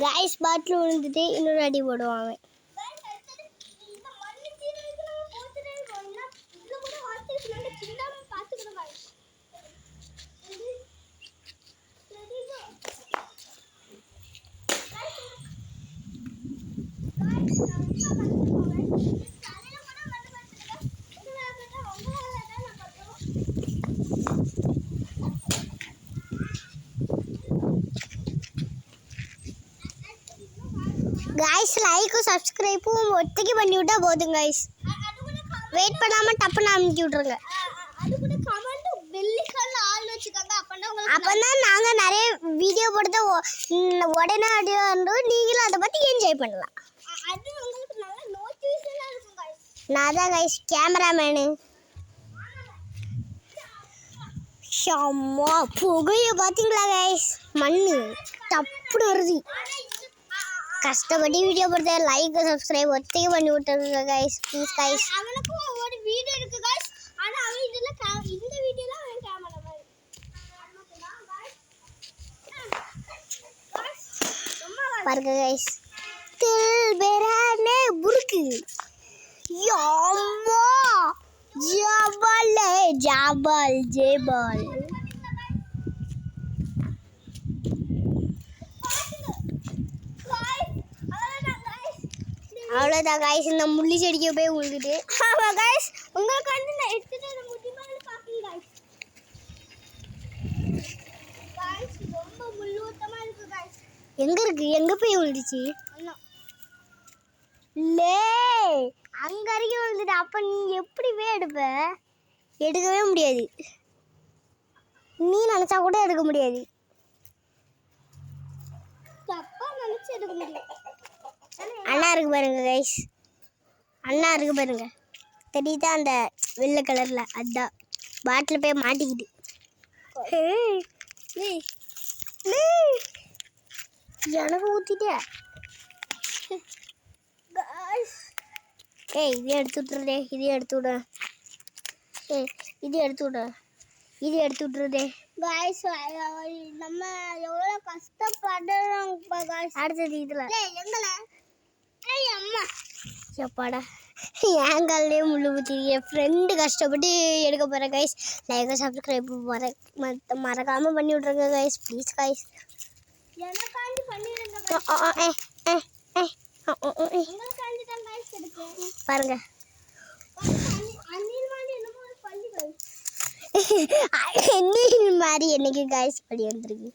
Guys பாட்டில் விழுந்துட்டு இன்னொரு அடி போடுவாங்க. गाइस लाइक और सब्सक्राइब ஒத்திக்கு பண்ணி விட்டா போதும் गाइस. வெயிட் பண்ணாம டப்பன அமுக்கி விட்டுருங்க. அது கூட கமெண்ட் பெல்லிக்கல்ல ஆல் வச்சுக்கங்க. அப்பதான் நாங்க நிறைய வீடியோ போடுறத உடனே வந்து நீங்களும் அதை பத்தி என்ஜாய் பண்ணலாம். அது உங்களுக்கு நல்ல நோட்டிஃபிகேஷனா இருக்கும் गाइस. நான் தான் गाइस கேமராமேன். ஷம்மா புகைய பாத்தீங்களா गाइस? மண்ணு தப்புடு வருது. கஷ்டப்பட்டு வீடியோ போடுறத லைக் சப்ஸ்கிரைப் ஒத்திக்கு பண்ணி விட்டுருங்க गाइस ப்ளீஸ் गाइस. அவனுக்கு ஒரு வீடியோ இருக்கு गाइस. ஆனா அவன் இந்த வீடியோல அவன் கேமராமேன். பாருங்க गाइस. தில் பேரானே புருக்கு. யம்மா ஜபல் ஜபல் ஜபல். அவ்வளோதான் गाइस. இந்த முள்ளி செடிக்கு போய் விழுந்துட்டு. ஆமா गाइस உங்களுக்கு வந்து நான் எடுத்துட்டு அந்த முடி மேல பாக்கீங்க गाइस. गाइस ரொம்ப முள்ளுத்தமா இருக்கு गाइस. எங்க இருக்கு? எங்க போய் விழுந்துச்சு? அண்ணா லே அங்க வரைக்கும் விழுந்துட்டு. அப்ப நீ எப்படி எடுப்ப? எடுக்கவே முடியாது. நீ நினைச்சா கூட எடுக்க முடியாது. தப்பா நினைச்சு எடுக்க முடியும். அண்ணா இருக்கு பாருங்க गाइस. அண்ணா இருக்கு பாருங்க. தெரியுதா அந்த வெள்ளை கலர்ல? அதான் பாட்டில் போய் மாட்டிக்கிட்டு. எனக்கு ஊத்திட்டே. ஏய் இது எடுத்து விட்டுறதே. இது எடுத்து விட. ஏய் இது எடுத்து விட. இது எடுத்து விட்டுறதே. गाइस நம்ம எவ்வளவு கஷ்டப்படுறோம் गाइस. அடுத்தது இதுல எங்கல அம்மா எப்பாடா என் காலே முள்ளு ஊத்தி என் ஃப்ரெண்டு கஷ்டப்பட்டு எடுக்க போகிறேன் गाइस. லைக் சப்ஸ்கிரைப் மறக்காமல் பண்ணி விட்ருங்க गाइस ப்ளீஸ் गाइस. எனக்காண்டி பண்ணிடுங்க பாருங்க. அணில் மாதிரி என்னைக்கு गाइस படி வந்திருக்கு.